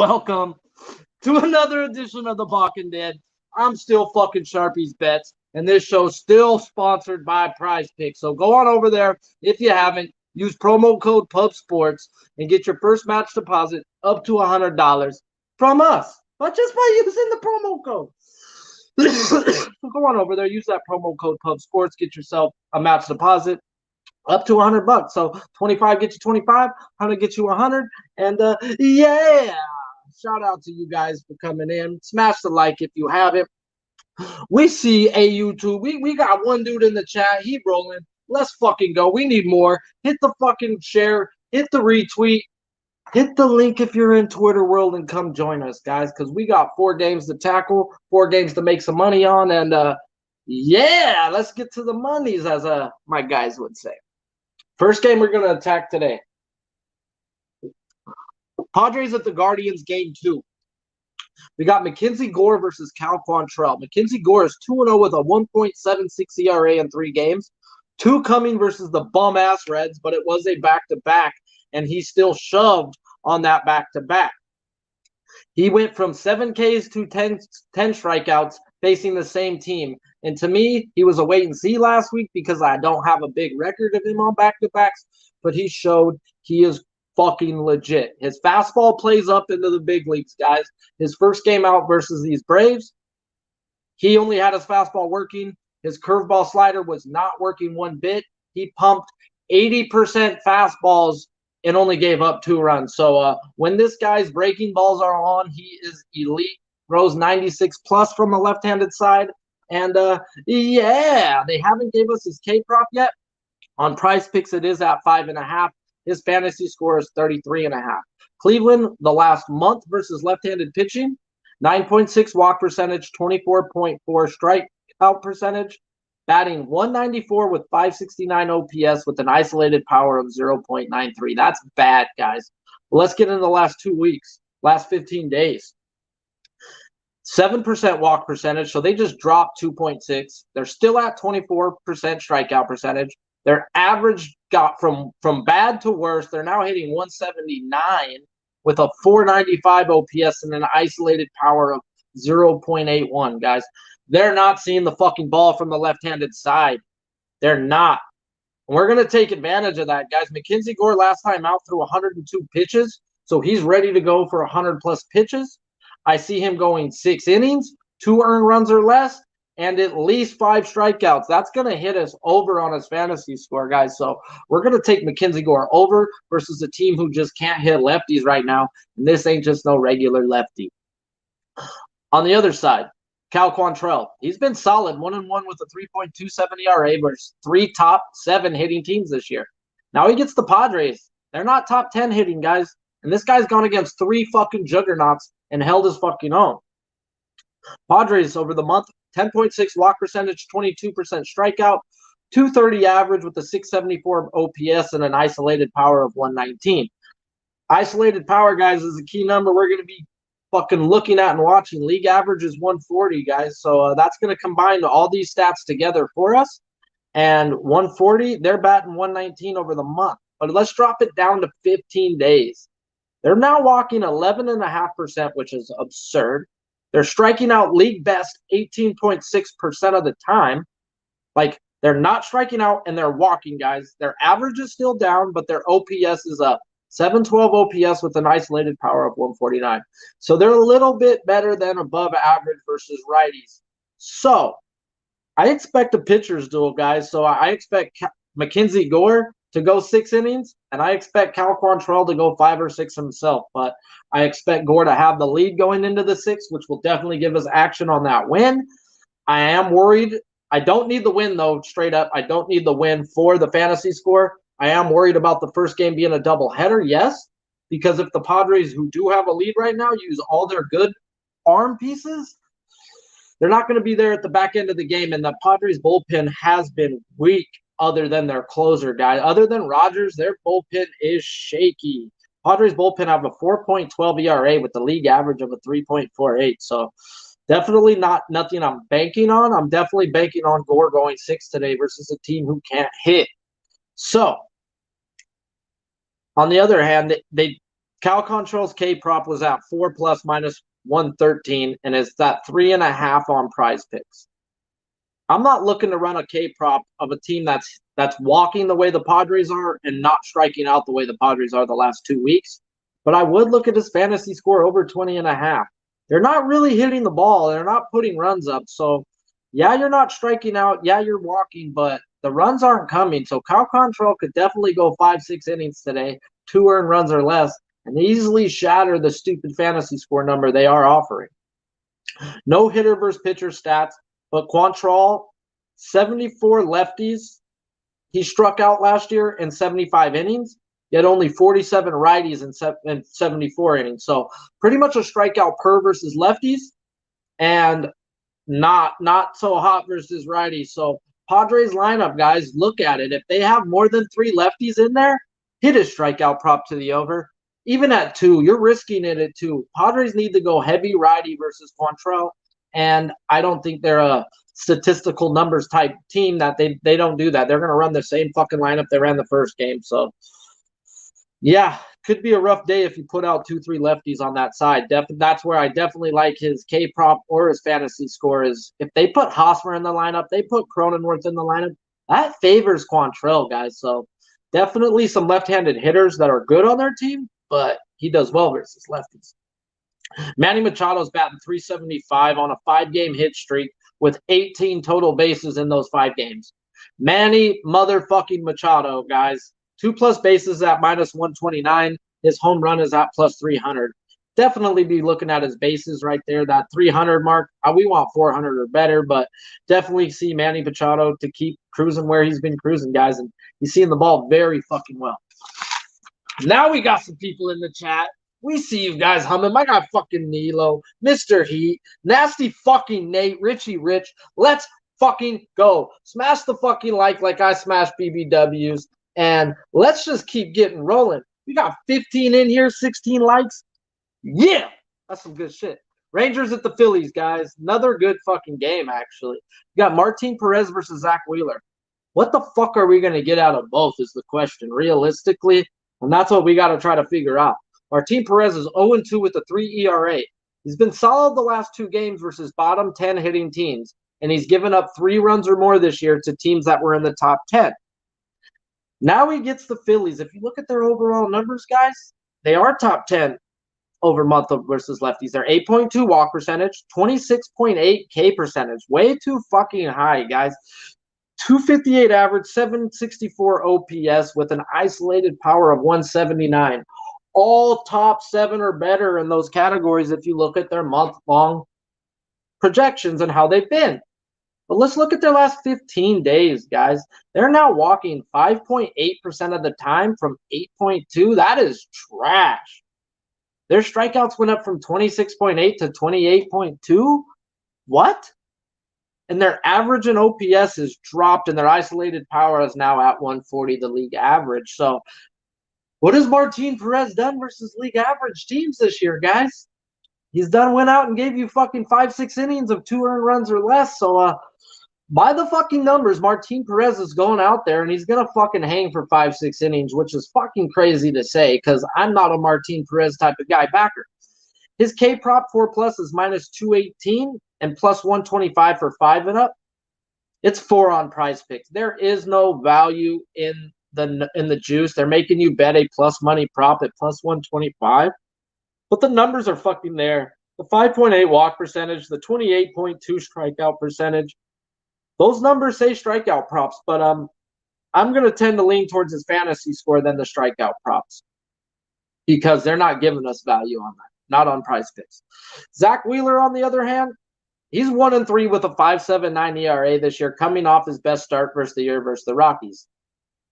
Welcome to another edition of the Balking Dead. I'm still fucking Sharpie's Bets, and this show's still sponsored by Prize Picks. So go on over there if you haven't. Use promo code PUBSPORTS and get your first match deposit up to $100 from us, but just by using the promo code. So go on over there, use that promo code PUBSPORTS, get yourself a match deposit up to $100. So 25 gets you 25, 100 gets you 100, and yeah. Shout out to you guys for coming in. Smash the like if you haven't. We see a YouTube. We got one dude in the chat. He rolling. Let's fucking go. We need more. Hit the fucking share. Hit the retweet. Hit the link if you're in Twitter world and come join us, guys, because we got 4 games to tackle, 4 games to make some money on, and yeah, let's get to the monies, as my guys would say. First game we're gonna attack today. Padres at the Guardians, game 2. We got McKenzie Gore versus Cal Quantrill. McKenzie Gore is 2-0 with a 1.76 ERA in 3 games. 2 coming versus the bum-ass Reds, but it was a back-to-back, and he still shoved on that back-to-back. He went from 7 Ks to 10 strikeouts facing the same team. And to me, he was a wait-and-see last week because I don't have a big record of him on back-to-backs, but he showed he is fucking legit. His fastball plays up into the big leagues, guys. His first game out versus these Braves, he only had his fastball working. His curveball slider was not working one bit. He pumped 80% fastballs and only gave up 2 runs. So when this guy's breaking balls are on, he is elite. Throws 96 plus from the left-handed side. And yeah, they haven't gave us his K prop yet. On Prize Picks, it is at 5.5. His fantasy score is 33.5. Cleveland, the last month versus left-handed pitching, 9.6 walk percentage, 24.4 strikeout percentage, batting 194 with 569 OPS with an isolated power of 0.93. That's bad, guys. Well, let's get into the last 2 weeks, last 15 days. 7% walk percentage, so they just dropped 2.6. They're still at 24% strikeout percentage. Their average got from bad to worse. They're now hitting 179 with a 495 OPS and an isolated power of 0.81, guys. They're not seeing the fucking ball from the left-handed side. They're not. And we're going to take advantage of that, guys. McKenzie Gore last time out threw 102 pitches, so he's ready to go for 100-plus pitches. I see him going 6 innings, 2 earned runs or less, and at least 5 strikeouts. That's going to hit us over on his fantasy score, guys. So we're going to take McKenzie Gore over versus a team who just can't hit lefties right now, and this ain't just no regular lefty. On the other side, Cal Quantrill. He's been solid, 1-1 with a 3.27 ERA versus 3 top 7 hitting teams this year. Now he gets the Padres. They're not top 10 hitting, guys, and this guy's gone against 3 fucking juggernauts and held his fucking own. Padres over the month, 10.6 walk percentage, 22% strikeout, 230 average with a 674 OPS and an isolated power of 119. Isolated power, guys, is a key number we're going to be fucking looking at and watching. League average is 140, guys. So that's going to combine all these stats together for us. And 140, they're batting 119 over the month. But let's drop it down to 15 days. They're now walking 11.5%, which is absurd. They're striking out league best 18.6% of the time. Like, they're not striking out and they're walking, guys. Their average is still down, but their OPS is up. 712 OPS with an isolated power of 149. So they're a little bit better than above average versus righties. So I expect a pitcher's duel, guys. So I expect McKenzie Gore to go 6 innings, and I expect Cal Quantrill to go 5 or 6 himself. But I expect Gore to have the lead going into the 6th, which will definitely give us action on that win. I am worried. I don't need the win, though, straight up. I don't need the win for the fantasy score. I am worried about the first game being a doubleheader, yes, because if the Padres, who do have a lead right now, use all their good arm pieces, they're not going to be there at the back end of the game, and the Padres bullpen has been weak other than their closer guy. Other than Rogers, their bullpen is shaky. Padres bullpen have a 4.12 ERA with the league average of a 3.48, so definitely not nothing I'm banking on. I'm definitely banking on Gore going 6 today versus a team who can't hit. So, on the other hand, they Cal Control's K prop was at 4 plus minus 113, and it's at 3.5 on Prize Picks. I'm not looking to run a K prop of a team that's walking the way the Padres are and not striking out the way the Padres are the last 2 weeks. But I would look at his fantasy score over 20.5. They're not really hitting the ball. They're not putting runs up. So, yeah, you're not striking out. Yeah, you're walking, but the runs aren't coming. So Cal Control could definitely go 5-6 innings today, 2 earned runs or less, and easily shatter the stupid fantasy score number they are offering. No hitter versus pitcher stats, but Quantrill, 74 lefties he struck out last year in 75 innings, yet only 47 righties in 74 innings. So pretty much a strikeout per versus lefties, and not so hot versus righties. So Padres lineup, guys, look at it. If they have more than 3 lefties in there, hit a strikeout prop to the over. Even at 2, you're risking it at 2. Padres need to go heavy righty versus Quantrill, and I don't think they're a statistical numbers type team that they don't do that. They're going to run the same fucking lineup they ran the first game. So, yeah, could be a rough day if you put out 2-3 lefties on that side. That's where I definitely like his K prop or his fantasy score is if they put Hosmer in the lineup, they put Cronenworth in the lineup, that favors Quantrill, guys. So definitely some left-handed hitters that are good on their team, but he does well versus lefties. Manny Machado's batting .375 on a 5-game hit streak with 18 total bases in those 5 games. Manny motherfucking Machado, guys. 2+ bases at minus 129. His home run is at plus 300. Definitely be looking at his bases right there, that 300 mark. We want 400 or better, but definitely see Manny Machado to keep cruising where he's been cruising, guys. And he's seeing the ball very fucking well. Now we got some people in the chat. We see you guys humming. I got fucking Nilo, Mr. Heat, Nasty fucking Nate, Richie Rich. Let's fucking go. Smash the fucking like I smashed BBWs. And let's just keep getting rolling. We got 15 in here, 16 likes. Yeah, that's some good shit. Rangers at the Phillies, guys. Another good fucking game, actually. We got Martin Perez versus Zach Wheeler. What the fuck are we going to get out of both is the question, realistically. And that's what we got to try to figure out. Martin Perez is 0-2 with a 3 ERA. He's been solid the last 2 games versus bottom 10 hitting teams. And he's given up 3 runs or more this year to teams that were in the top 10. Now he gets the Phillies. If you look at their overall numbers, guys, they are top 10 over month versus lefties. They're 8.2 walk percentage, 26.8 K percentage. Way too fucking high, guys. 258 average, 764 OPS with an isolated power of 179. All top 7 or better in those categories if you look at their month-long projections and how they've been. But let's look at their last 15 days, guys. They're now walking 5.8% of the time from 8.2. That is trash. Their strikeouts went up from 26.8 to 28.2. What? And their average in OPS is dropped, and their isolated power is now at 140, the league average. So what has Martin Perez done versus league average teams this year, guys? He's went out and gave you fucking 5-6 innings of 2 earned runs or less. So by the fucking numbers, Martin Perez is going out there and he's going to fucking hang for 5-6 innings, which is fucking crazy to say because I'm not a Martin Perez type of guy backer. His K prop 4+ is minus 218 and plus 125 for 5 and up. It's 4 on Prize Picks. There is no value in the juice. They're making you bet a plus money prop at plus 125. But the numbers are fucking there. The 5.8 walk percentage, the 28.2 strikeout percentage. Those numbers say strikeout props, but I'm going to tend to lean towards his fantasy score than the strikeout props because they're not giving us value on that, not on Prize Picks. Zach Wheeler, on the other hand, he's 1-3 with a 5.79 ERA this year, coming off his best start versus the Rockies.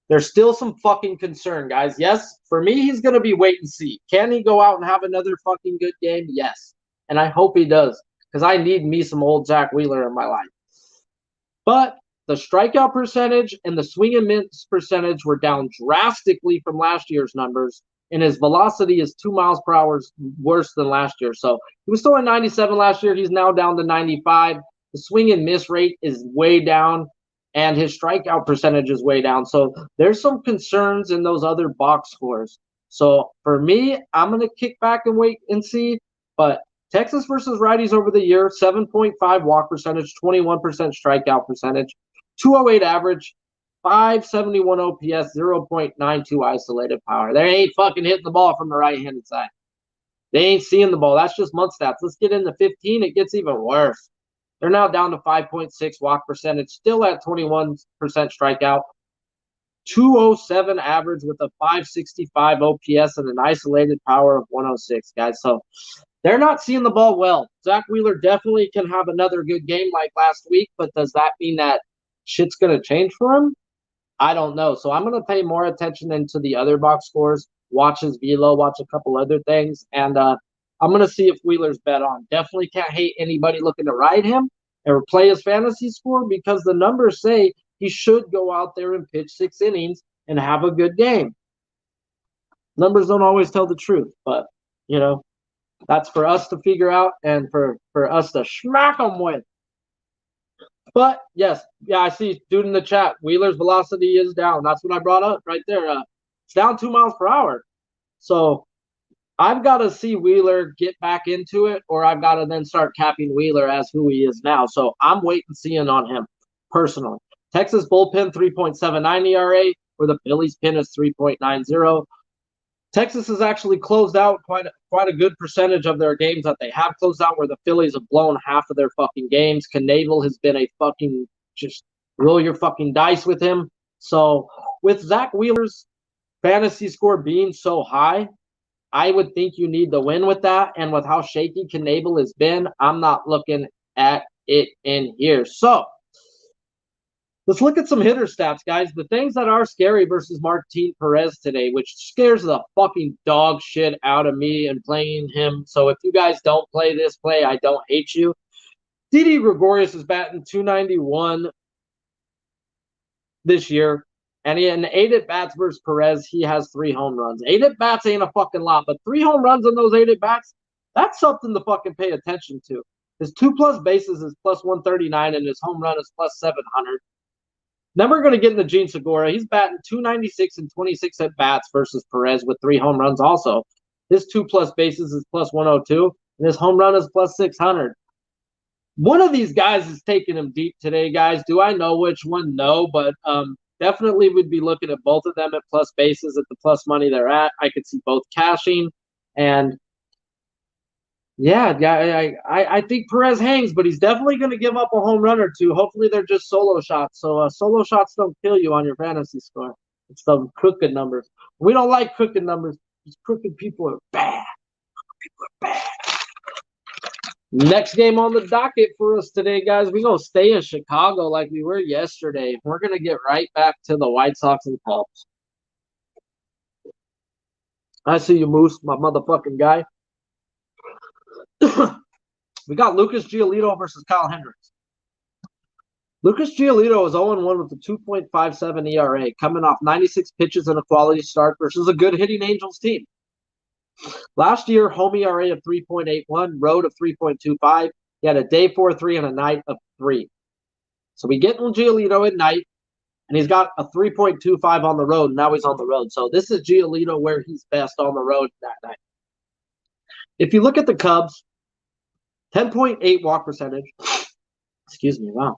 There's still some fucking concern, guys. Yes, for me, he's going to be wait and see. Can he go out and have another fucking good game? Yes. And I hope he does because I need me some old Zach Wheeler in my life. But the strikeout percentage and the swing and miss percentage were down drastically from last year's numbers, and his velocity is 2 miles per hour worse than last year. So he was still at 97 last year. He's now down to 95. The swing and miss rate is way down, and his strikeout percentage is way down. So there's some concerns in those other box scores. So for me, I'm going to kick back and wait and see. But Texas versus righties over the year, 7.5 walk percentage, 21% strikeout percentage, 208 average, 571 OPS, 0.92 isolated power. They ain't fucking hitting the ball from the right-handed side. They ain't seeing the ball. That's just month stats. Let's get into 15. It gets even worse. They're now down to 5.6 walk percentage, still at 21% strikeout, 207 average with a 565 OPS and an isolated power of 106, guys. So they're not seeing the ball well. Zach Wheeler definitely can have another good game like last week, but does that mean that shit's going to change for him? I don't know. So I'm going to pay more attention into the other box scores, watch his velo, watch a couple other things, and I'm going to see if Wheeler's bet on. Definitely can't hate anybody looking to ride him or play his fantasy score because the numbers say he should go out there and pitch 6 innings and have a good game. Numbers don't always tell the truth, but, that's for us to figure out and for us to smack them with. But, yes, I see dude in the chat, Wheeler's velocity is down. That's what I brought up right there. It's down 2 miles per hour. So I've got to see Wheeler get back into it, or I've got to then start capping Wheeler as who he is now. So I'm waiting and seeing on him personally. Texas bullpen 3.79 ERA, where the Phillies pin is 3.90. Texas has actually closed out quite a good percentage of their games that they have closed out, where the Phillies have blown half of their fucking games. Knebel has been a fucking just roll your fucking dice with him. So with Zach Wheeler's fantasy score being so high, I would think you need the win with that. And with how shaky Knebel has been, I'm not looking at it in here. So let's look at some hitter stats, guys. The things that are scary versus Martin Perez today, which scares the fucking dog shit out of me and playing him. So if you guys don't play this play, I don't hate you. Didi Gregorius is batting .291 this year. And in 8 at-bats versus Perez, he has 3 home runs. 8 at-bats ain't a fucking lot, but 3 home runs on those 8 at-bats, that's something to fucking pay attention to. His 2+ bases is +139, and his home run is +700. Then we're going to get into Gene Segura. He's batting .296 and 26 at-bats versus Perez with 3 home runs also. His 2+ bases is +102, and his home run is +600. One of these guys is taking him deep today, guys. Do I know which one? No, but definitely would be looking at both of them at plus bases at the plus money they're at. I could see both cashing. And, yeah, I think Perez hangs, but he's definitely going to give up a home run or two. Hopefully they're just solo shots. So solo shots don't kill you on your fantasy score. It's the crooked numbers. We don't like crooked numbers. These crooked people are bad. People are bad. Next game on the docket for us today, guys. We're going to stay in Chicago like we were yesterday. We're going to get right back to the White Sox and Cubs. I see you, Moose, my motherfucking guy. We got Lucas Giolito versus Kyle Hendricks. Lucas Giolito is 0-1 with a 2.57 ERA, coming off 96 pitches and a quality start versus a good hitting Angels team. Last year, home ERA of 3.81, road of 3.25. He had a day 4.3 and a night of 3. So we get Giolito at night, and he's got a 3.25 on the road. Now he's on the road. So this is Giolito where he's best on the road that night. If you look at the Cubs, 10.8 walk percentage. Excuse me, wow.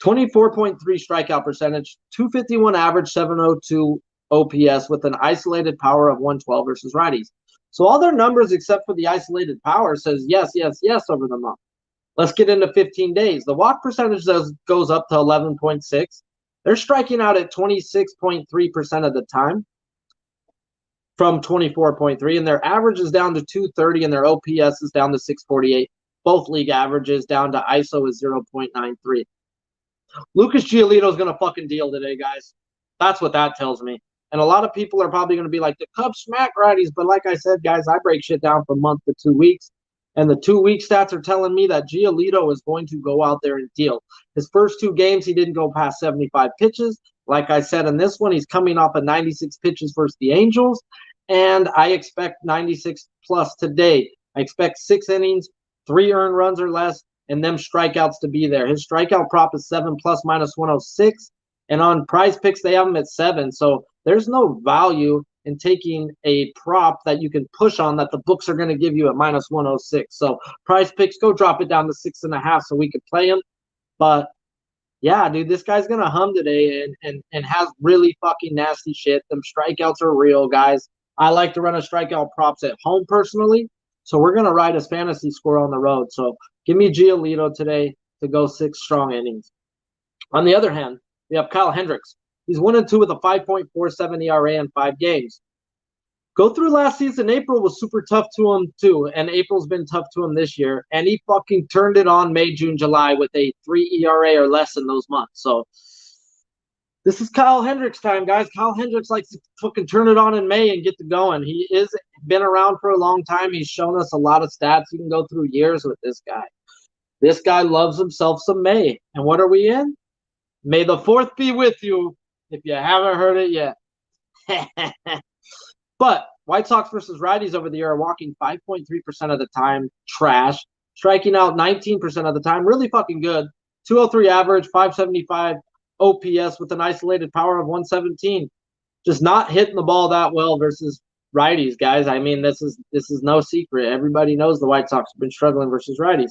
24.3 strikeout percentage, 251 average, 702 OPS with an isolated power of 112 versus righties. So all their numbers except for the isolated power says yes, yes, yes over the month. Let's get into 15 days. The walk percentage goes up to 11.6. They're striking out at 26.3% of the time from 24.3, and their average is down to 230, and their OPS is down to 648. Both league averages down to ISO is 0.93. Lucas Giolito is going to fucking deal today, guys. That's what that tells me. And a lot of people are probably going to be like, the Cubs smack righties. But like I said, guys, I break shit down from month to 2 weeks. And the 2-week stats are telling me that Giolito is going to go out there and deal. His first 2 games, he didn't go past 75 pitches. Like I said in this one, he's coming off of 96 pitches versus the Angels. And I expect 96 plus today. I expect 6 innings, 3 earned runs or less, and them strikeouts to be there. His strikeout prop is 7 plus minus 106. And on Prize Picks, they have him at 7. So there's no value and taking a prop that you can push on that the books are going to give you at minus 106. So Prize Picks, go drop it down to 6.5 so we could play him. But yeah, dude, this guy's gonna hum today and has really fucking nasty shit. Them strikeouts are real, guys. I like to run a strikeout props at home personally, so we're gonna ride his fantasy score on the road. So give me Giolito today to go 6 strong innings. On the other hand, we have Kyle Hendricks. He's 1-2 with a 5.47 ERA in 5 games. Go through last season, April was super tough to him too, and April's been tough to him this year, and he fucking turned it on May, June, July with a 3 ERA or less in those months. So this is Kyle Hendricks time, guys. Kyle Hendricks likes to fucking turn it on in May and get to going. He is been around for a long time. He's shown us a lot of stats. You can go through years with this guy. This guy loves himself some May. And what are we in? May the 4th be with you if you haven't heard it yet. But White Sox versus righties over the year are walking 5.3% of the time, trash. Striking out 19% of the time, really fucking good. 203 average, 575 OPS with an isolated power of 117. Just not hitting the ball that well versus righties, guys. I mean, this is no secret. Everybody knows the White Sox have been struggling versus righties.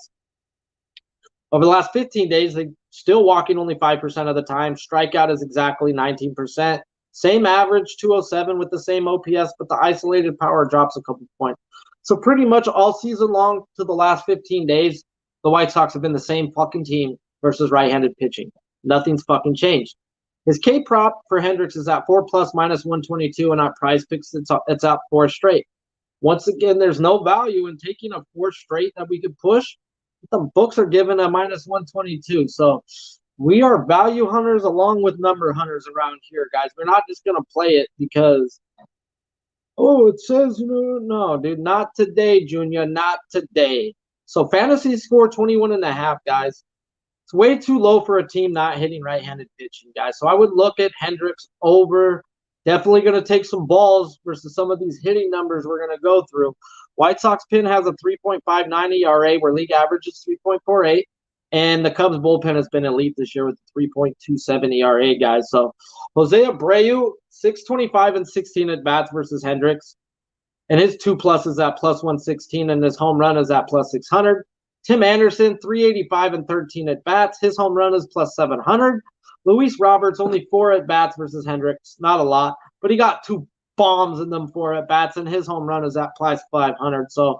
Over the last 15 days, they're still walking only 5% of the time. Strikeout is exactly 19%. Same average, 207 with the same OPS, but the isolated power drops a couple points. So pretty much all season long to the last 15 days, the White Sox have been the same fucking team versus right-handed pitching. Nothing's fucking changed. His K prop for Hendricks is at 4+ minus 122, and at Prize Picks, it's at 4 straight. Once again, there's no value in taking a 4 straight that we could push. The books are given a minus 122. So we are value hunters along with number hunters around here, guys. We're not just going to play it because, oh, it says, no, dude, not today, Junior, not today. So fantasy score 21.5, guys. It's way too low for a team not hitting right-handed pitching, guys. So I would look at Hendricks over. Definitely going to take some balls versus some of these hitting numbers we're going to go through. White Sox pin has a 3.59 ERA, where league average is 3.48. And the Cubs bullpen has been elite this year with a 3.27 ERA, guys. So Jose Abreu, 625 and 16 at bats versus Hendricks. And his 2+ is at plus 116, and his home run is at plus 600. Tim Anderson, 385 and 13 at bats. His home run is plus 700. Luis Roberts, only 4 at bats versus Hendricks. Not a lot, but he got 2 bombs in them 4 at bats, and his home run is at plus 500. So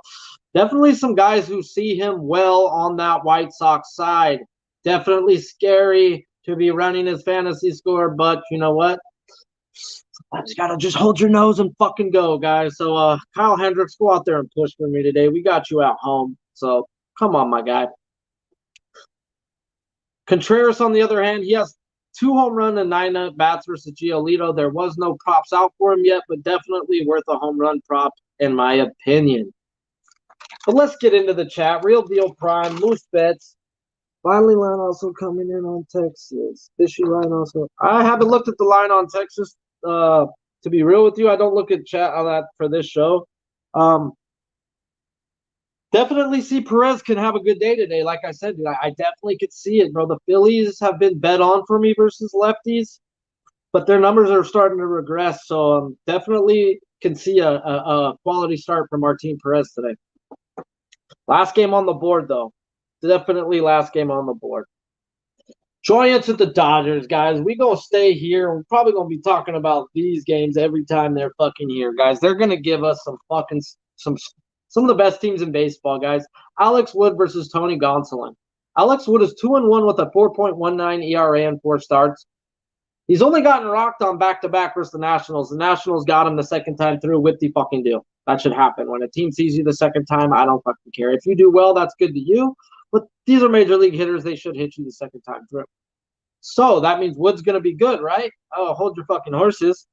definitely some guys who see him well on that White Sox side. Definitely scary to be running his fantasy score, but you know what? Sometimes you got to just hold your nose and fucking go, guys. So Kyle Hendricks, go out there and push for me today. We got you at home. So come on, my guy. Contreras, on the other hand, he has 2 home run and 9 at bats versus Giolito. There was no props out for him yet, but definitely worth a home run prop in my opinion. But let's get into the chat. Real Deal Prime, Moose Bets. Finally, line also coming in on Texas. Fishy line also. I haven't looked at the line on Texas. To be real with you, I don't look at chat on that for this show. Definitely see Perez can have a good day today. Like I said, dude, I definitely could see it, bro. The Phillies have been bet on for me versus lefties, but their numbers are starting to regress. So definitely can see a quality start from Martin Perez today. Last game on the board, though. Definitely last game on the board. Giants at the Dodgers, guys. We gonna stay here. We're probably gonna be talking about these games every time they're fucking here, guys. They're gonna give us some of the best teams in baseball, guys. Alex Wood versus Tony Gonsolin. Alex Wood is 2-1 with a 4.19 ERA in 4 starts. He's only gotten rocked on back-to-back versus the Nationals. The Nationals got him the second time through with the fucking deal. That should happen. When a team sees you the second time, I don't fucking care. If you do well, that's good to you. But these are major league hitters. They should hit you the second time through. So that means Wood's going to be good, right? Oh, hold your fucking horses.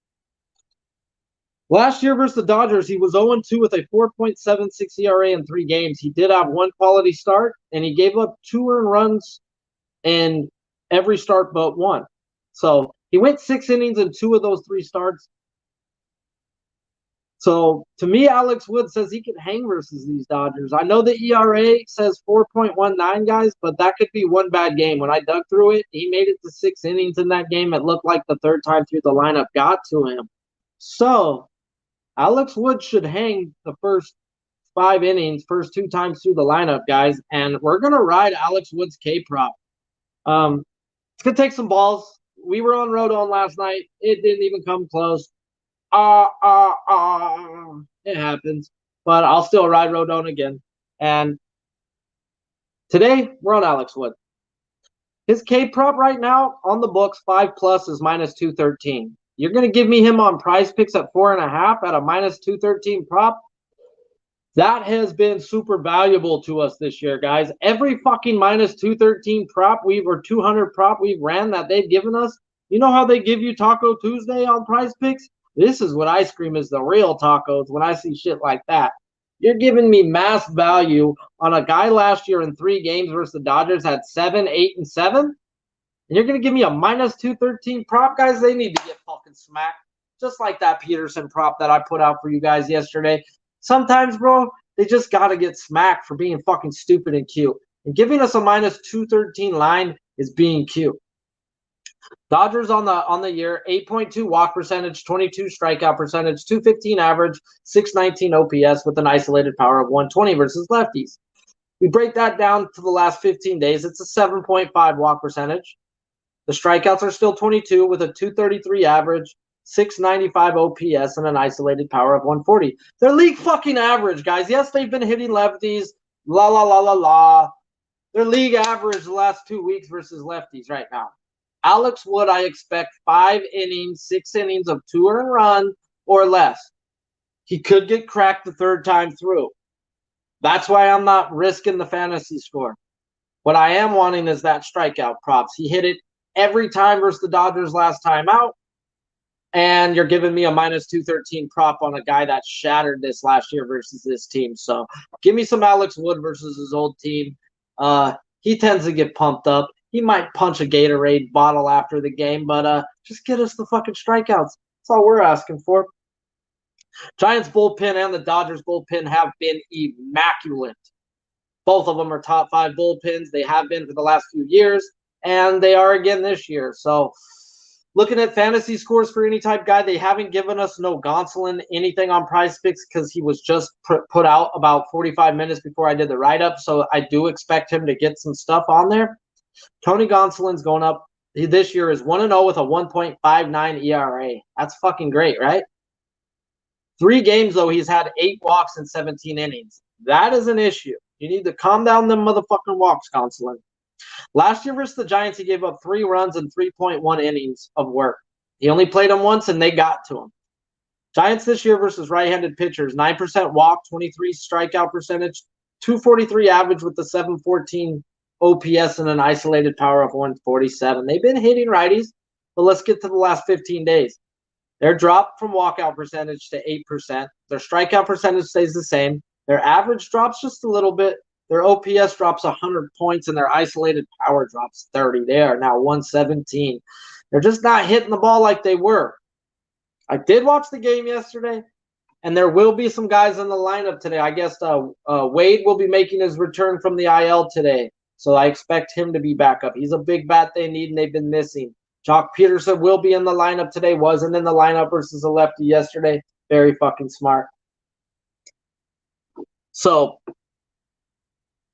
Last year versus the Dodgers, he was 0-2 with a 4.76 ERA in 3 games. He did have 1 quality start, and he gave up 2 earned runs in every start but 1. So he went 6 innings in 2 of those 3 starts. So to me, Alex Wood says he can hang versus these Dodgers. I know the ERA says 4.19, guys, but that could be one bad game. When I dug through it, he made it to 6 innings in that game. It looked like the third time through the lineup got to him. So Alex Wood should hang the first 5 innings, first 2 times through the lineup, guys, and we're gonna ride Alex Wood's K prop. It's gonna take some balls. We were on Rodon last night. It didn't even come close. It happens, but I'll still ride Rodon again. And today we're on Alex Wood. His K prop right now on the books 5+ is -213. You're gonna give me him on Prize Picks at 4.5 at a -213 prop. That has been super valuable to us this year, guys. Every fucking -213 prop or 200 prop we've ran that they've given us. You know how they give you Taco Tuesday on Prize Picks? This is what I scream is the real tacos when I see shit like that. You're giving me mass value on a guy last year in 3 games versus the Dodgers had 7, 8, and 7. And you're going to give me a -213 prop, guys? They need to get fucking smacked. Just like that Peterson prop that I put out for you guys yesterday. Sometimes, bro, they just got to get smacked for being fucking stupid and cute. And giving us a -213 line is being cute. Dodgers on the year, 8.2 walk percentage, 22 strikeout percentage, 215 average, 619 OPS with an isolated power of 120 versus lefties. We break that down to the last 15 days. It's a 7.5 walk percentage. The strikeouts are still 22 with a 233 average, 695 OPS, and an isolated power of 140. They're league fucking average, guys. Yes, they've been hitting lefties. La, la, la, la, la. They're league average the last 2 weeks versus lefties right now. Alex Wood, I expect 5 innings, 6 innings of 2 earned run or less. He could get cracked the 3rd time through. That's why I'm not risking the fantasy score. What I am wanting is that strikeout props. He hit it every time versus the Dodgers last time out. And you're giving me a -213 prop on a guy that shattered this last year versus this team. So give me some Alex Wood versus his old team. He tends to get pumped up. He might punch a Gatorade bottle after the game, but just get us the fucking strikeouts. That's all we're asking for. Giants bullpen and the Dodgers bullpen have been immaculate. Both of them are top 5 bullpens. They have been for the last few years, and they are again this year. So looking at fantasy scores for any type guy, they haven't given us no Gonsolin anything on Prize Picks because he was just put out about 45 minutes before I did the write-up. So I do expect him to get some stuff on there. Tony Gonsolin's going up. He this year is 1-0 with a 1.59 ERA. That's fucking great, right? 3 games, though, he's had 8 walks in 17 innings. That is an issue. You need to calm down them motherfucking walks, Gonsolin. Last year versus the Giants, he gave up 3 runs and 3.1 innings of work. He only played them once, and they got to him. Giants this year versus right-handed pitchers, 9% walk, 23 strikeout percentage, 243 average with the 714 OPS and an isolated power of 147. They've been hitting righties, but let's get to the last 15 days. They're dropped from walkout percentage to 8%. Their strikeout percentage stays the same. Their average drops just a little bit. Their OPS drops 100 points, and their isolated power drops 30. They are now 117. They're just not hitting the ball like they were. I did watch the game yesterday, and there will be some guys in the lineup today. I guess Wade will be making his return from the IL today, so I expect him to be back up. He's a big bat they need, and they've been missing. Jock Peterson will be in the lineup today. Wasn't in the lineup versus a lefty yesterday. Very fucking smart. So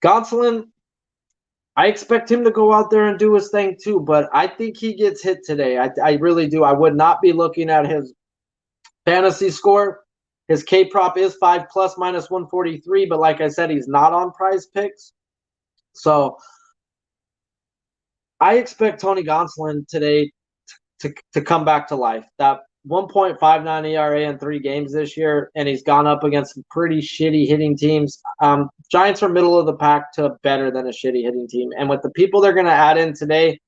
Gonsolin, I expect him to go out there and do his thing too, but I think he gets hit today. I really do. I would not be looking at his fantasy score. His K prop is 5+ -143, but like I said, he's not on Prize Picks. So I expect Tony Gonsolin today to come back to life. That 1.59 ERA in 3 games this year, and he's gone up against some pretty shitty hitting teams. Giants are middle of the pack to better than a shitty hitting team. And with the people they're going to add in today,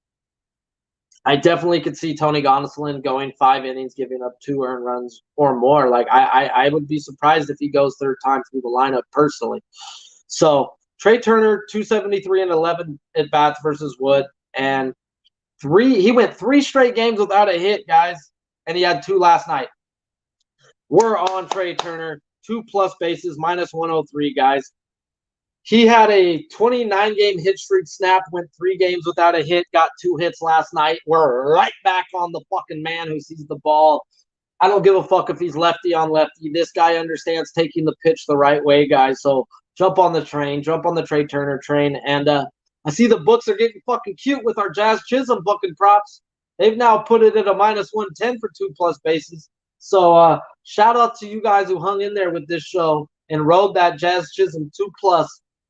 I definitely could see Tony Gonsolin going 5 innings, giving up 2 earned runs or more. Like I would be surprised if he goes 3rd time through the lineup personally. So Trey Turner, 273 and 11 at bats versus Wood, and he went 3 straight games without a hit, guys, and he had 2 last night. We're on Trey Turner, 2+ bases, -103, guys. He had a 29-game hit streak snap, went 3 games without a hit, got 2 hits last night. We're right back on the fucking man who sees the ball. I don't give a fuck if he's lefty on lefty. This guy understands taking the pitch the right way, guys. So jump on the train. Jump on the Trey Turner train. And I see the books are getting fucking cute with our Jazz Chisholm booking props. They've now put it at a -110 for 2+ bases. So shout out to you guys who hung in there with this show and rode that Jazz Chisholm 2+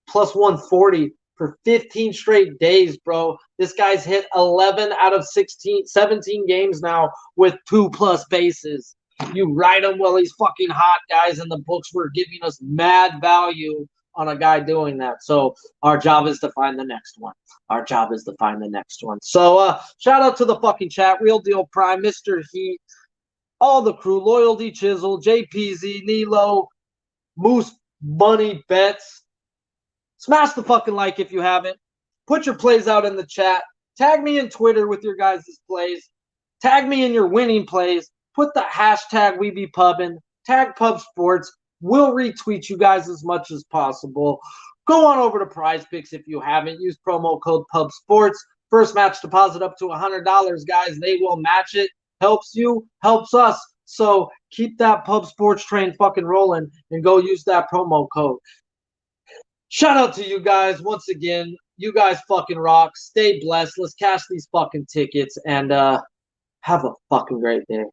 +140 for 15 straight days, bro. This guy's hit 11 out of 17 games now with 2+ bases. You ride him while he's fucking hot, guys, and the books were giving us mad value on a guy doing that. So our job is to find the next one. Our job is to find the next one. So shout out to the fucking chat, Real Deal Prime, Mr. Heat, all the crew, Loyalty Chisel, JPZ, Nilo, Moose Money Bets. Smash the fucking like if you haven't. Put your plays out in the chat. Tag me in Twitter with your guys' plays. Tag me in your winning plays. Put the hashtag We Be Pubbin'. Tag Pub Sports. We'll retweet you guys as much as possible. Go on over to Prize Picks if you haven't. Use promo code Pub Sports. First match deposit up to $100, guys. They will match it. Helps you, helps us. So keep that Pub Sports train fucking rolling and go use that promo code. Shout out to you guys once again. You guys fucking rock. Stay blessed. Let's cash these fucking tickets and have a fucking great day.